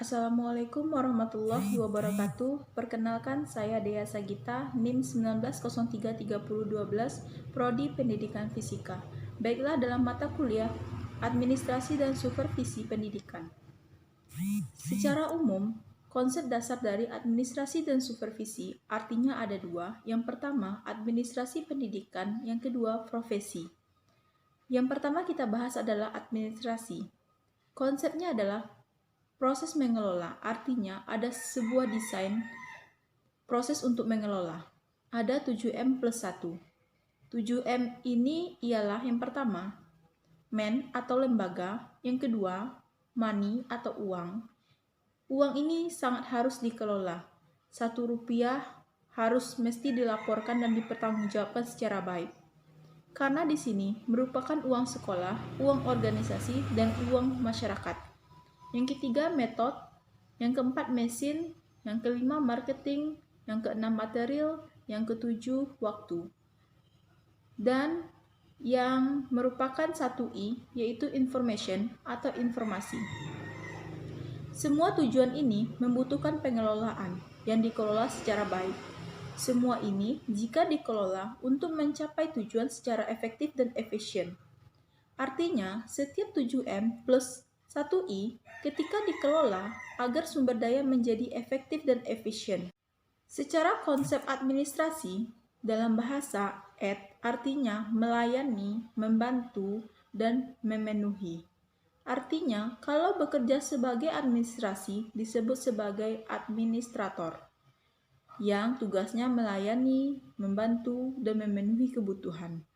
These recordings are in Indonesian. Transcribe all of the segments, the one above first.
Assalamualaikum warahmatullahi wabarakatuh. Perkenalkan, saya Dea Sagita, NIM 19033012, Prodi Pendidikan Fisika. Baiklah, dalam mata kuliah Administrasi dan Supervisi Pendidikan. Secara umum, konsep dasar dari administrasi dan supervisi artinya ada dua. Yang pertama, administrasi pendidikan, yang kedua, profesi. Yang pertama kita bahas adalah administrasi. Konsepnya adalah proses mengelola, artinya ada sebuah desain proses untuk mengelola. Ada 7M plus 1. 7M ini ialah yang pertama, man atau lembaga, yang kedua, money atau uang. Uang ini sangat harus dikelola. 1 rupiah harus mesti dilaporkan dan dipertanggungjawabkan secara baik. Karena di sini merupakan uang sekolah, uang organisasi, dan uang masyarakat. Yang ketiga, metode. Yang keempat, mesin. Yang kelima, marketing. Yang keenam, material. Yang ketujuh, waktu. Dan yang merupakan 1I, yaitu information atau informasi. Semua tujuan ini membutuhkan pengelolaan yang dikelola secara baik. Semua ini jika dikelola untuk mencapai tujuan secara efektif dan efisien. Artinya, setiap 7M plus 1I ketika dikelola agar sumber daya menjadi efektif dan efisien. Secara konsep administrasi, dalam bahasa artinya melayani, membantu, dan memenuhi. Artinya, kalau bekerja sebagai administrasi disebut sebagai administrator, yang tugasnya melayani, membantu, dan memenuhi kebutuhan.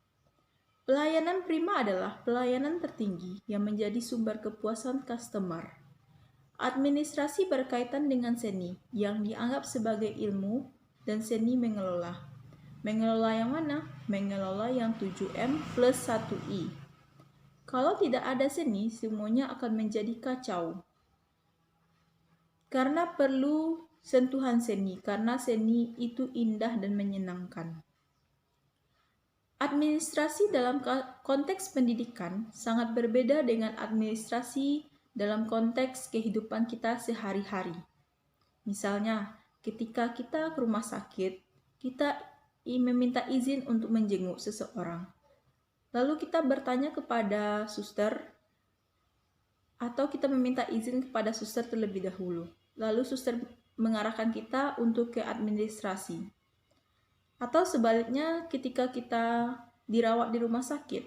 Pelayanan prima adalah pelayanan tertinggi yang menjadi sumber kepuasan customer. Administrasi berkaitan dengan seni yang dianggap sebagai ilmu dan seni mengelola. Mengelola yang mana? Mengelola yang 7M plus 1I. Kalau tidak ada seni, semuanya akan menjadi kacau. Karena perlu sentuhan seni, karena seni itu indah dan menyenangkan. Administrasi dalam konteks pendidikan sangat berbeda dengan administrasi dalam konteks kehidupan kita sehari-hari. Misalnya, ketika kita ke rumah sakit, kita meminta izin untuk menjenguk seseorang. Lalu kita bertanya kepada suster, atau kita meminta izin kepada suster terlebih dahulu. Lalu suster mengarahkan kita untuk ke administrasi. Atau sebaliknya, ketika kita dirawat di rumah sakit,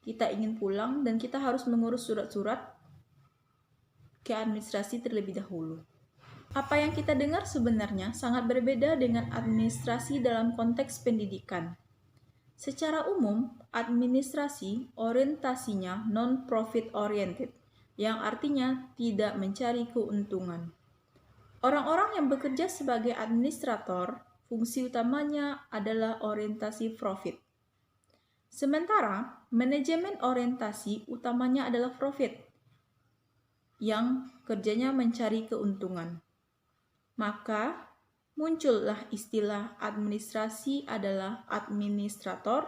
kita ingin pulang dan kita harus mengurus surat-surat ke administrasi terlebih dahulu. Apa yang kita dengar sebenarnya sangat berbeda dengan administrasi dalam konteks pendidikan. Secara umum, administrasi orientasinya non-profit oriented, yang artinya tidak mencari keuntungan. Orang-orang yang bekerja sebagai administrator, fungsi utamanya adalah orientasi profit. Sementara, manajemen orientasi utamanya adalah profit, yang kerjanya mencari keuntungan. Maka, muncullah istilah administrasi adalah administrator,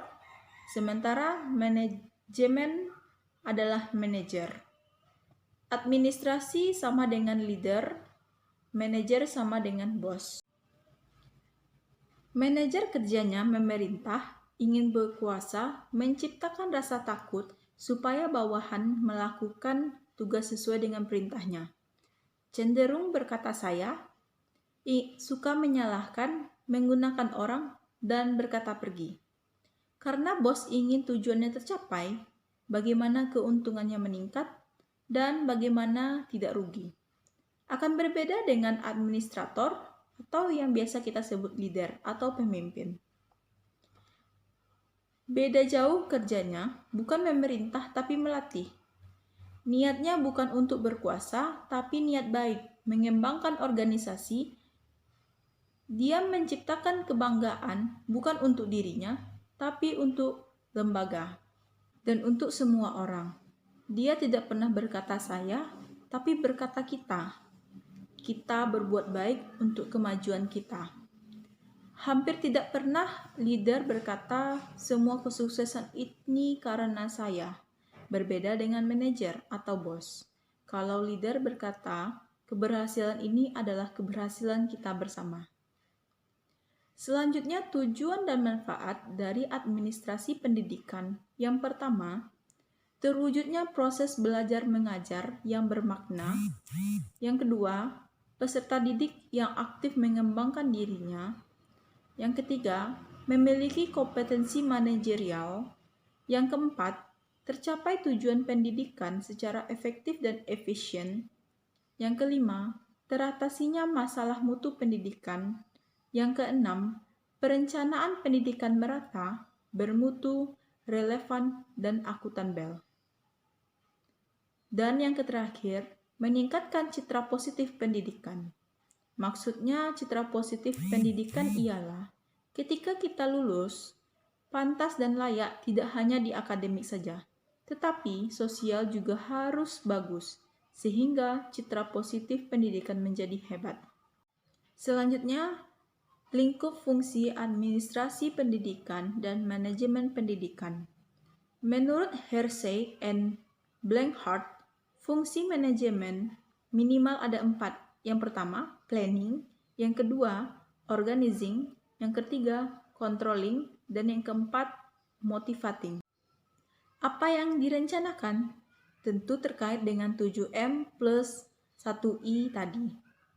sementara manajemen adalah manajer. Administrasi sama dengan leader, manajer sama dengan bos. Manajer kerjanya memerintah, ingin berkuasa, menciptakan rasa takut supaya bawahan melakukan tugas sesuai dengan perintahnya. Cenderung berkata saya, suka menyalahkan, menggunakan orang, dan berkata pergi. Karena bos ingin tujuannya tercapai, bagaimana keuntungannya meningkat, dan bagaimana tidak rugi. Akan berbeda dengan administrator atau yang biasa kita sebut leader atau pemimpin. Beda jauh kerjanya, bukan memerintah tapi melatih. Niatnya bukan untuk berkuasa, tapi niat baik, mengembangkan organisasi. Dia menciptakan kebanggaan bukan untuk dirinya, tapi untuk lembaga dan untuk semua orang. Dia tidak pernah berkata saya, tapi berkata kita. Kita berbuat baik untuk kemajuan kita. Hampir tidak pernah leader berkata semua kesuksesan ini karena saya. Berbeda dengan manajer atau bos. Kalau leader berkata keberhasilan ini adalah keberhasilan kita bersama. Selanjutnya, tujuan dan manfaat dari administrasi pendidikan. Yang pertama, terwujudnya proses belajar mengajar yang bermakna. Yang kedua, peserta didik yang aktif mengembangkan dirinya. Yang ketiga, memiliki kompetensi manajerial. Yang keempat, tercapai tujuan pendidikan secara efektif dan efisien. Yang kelima, teratasinya masalah mutu pendidikan. Yang keenam, perencanaan pendidikan merata, bermutu, relevan, dan akuntabel. Dan yang terakhir, meningkatkan citra positif pendidikan. Maksudnya citra positif pendidikan ialah ketika kita lulus, pantas dan layak tidak hanya di akademik saja, tetapi sosial juga harus bagus, sehingga citra positif pendidikan menjadi hebat. Selanjutnya, lingkup fungsi administrasi pendidikan dan manajemen pendidikan. Menurut Hersey and Blanchard, fungsi manajemen minimal ada 4. Yang pertama, planning. Yang kedua, organizing. Yang ketiga, controlling. Dan yang keempat, motivating. Apa yang direncanakan? Tentu terkait dengan 7M plus 1I tadi.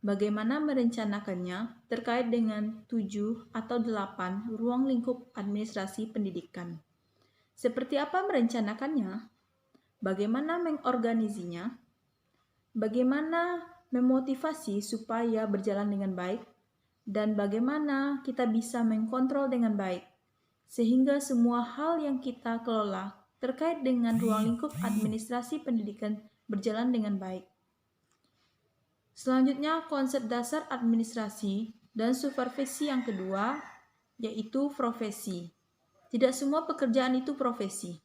Bagaimana merencanakannya terkait dengan 7 atau 8 ruang lingkup administrasi pendidikan. Seperti apa merencanakannya? Bagaimana mengorganisinya? Bagaimana memotivasi supaya berjalan dengan baik? Dan bagaimana kita bisa mengkontrol dengan baik? Sehingga semua hal yang kita kelola terkait dengan ruang lingkup administrasi pendidikan berjalan dengan baik. Selanjutnya, konsep dasar administrasi dan supervisi yang kedua, yaitu profesi. Tidak semua pekerjaan itu profesi.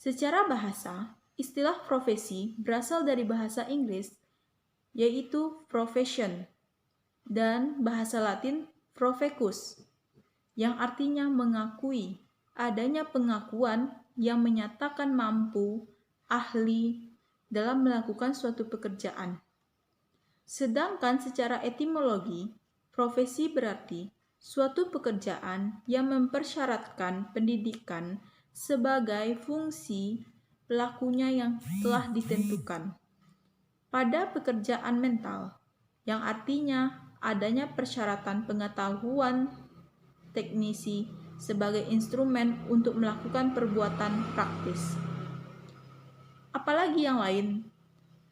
Secara bahasa, istilah profesi berasal dari bahasa Inggris, yaitu profession, dan bahasa Latin profecus, yang artinya mengakui, adanya pengakuan yang menyatakan mampu, ahli, dalam melakukan suatu pekerjaan. Sedangkan secara etimologi, profesi berarti suatu pekerjaan yang mempersyaratkan pendidikan sebagai fungsi pelakunya yang telah ditentukan. Pada pekerjaan mental, yang artinya adanya persyaratan pengetahuan teknisi sebagai instrumen untuk melakukan perbuatan praktis. Apalagi yang lain,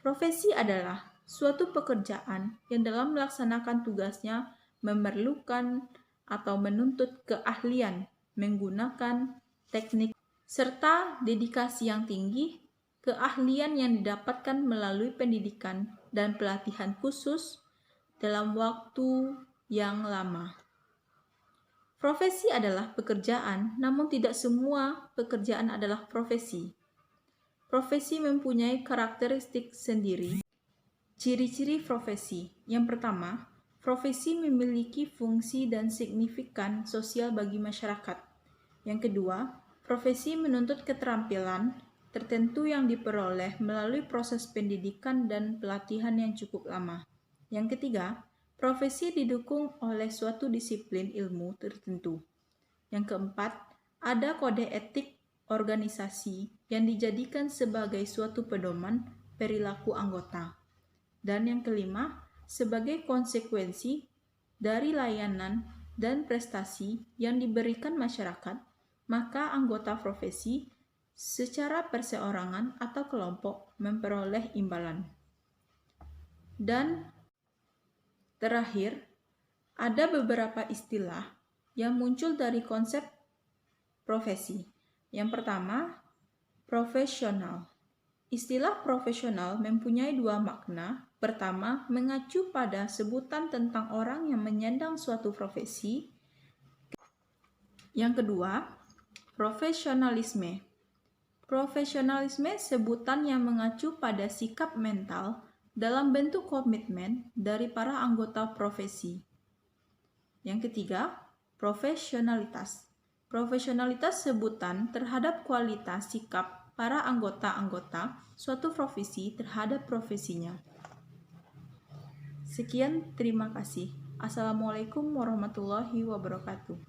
profesi adalah suatu pekerjaan yang dalam melaksanakan tugasnya memerlukan atau menuntut keahlian menggunakan teknik serta dedikasi yang tinggi, keahlian yang didapatkan melalui pendidikan dan pelatihan khusus dalam waktu yang lama. Profesi adalah pekerjaan, namun tidak semua pekerjaan adalah profesi. Profesi mempunyai karakteristik sendiri. Ciri-ciri profesi. Yang pertama, profesi memiliki fungsi dan signifikan sosial bagi masyarakat. Yang kedua, profesi menuntut keterampilan tertentu yang diperoleh melalui proses pendidikan dan pelatihan yang cukup lama. Yang ketiga, profesi didukung oleh suatu disiplin ilmu tertentu. Yang keempat, ada kode etik organisasi yang dijadikan sebagai suatu pedoman perilaku anggota. Dan yang kelima, sebagai konsekuensi dari layanan dan prestasi yang diberikan masyarakat, maka anggota profesi secara perseorangan atau kelompok memperoleh imbalan. Dan terakhir, ada beberapa istilah yang muncul dari konsep profesi. Yang pertama, profesional. Istilah profesional mempunyai 2 makna. Pertama, mengacu pada sebutan tentang orang yang menyandang suatu profesi. Yang kedua, profesionalisme. Profesionalisme sebutan yang mengacu pada sikap mental dalam bentuk komitmen dari para anggota profesi. Yang ketiga, profesionalitas. Profesionalitas sebutan terhadap kualitas sikap para anggota-anggota suatu profesi terhadap profesinya. Sekian, terima kasih. Assalamualaikum warahmatullahi wabarakatuh.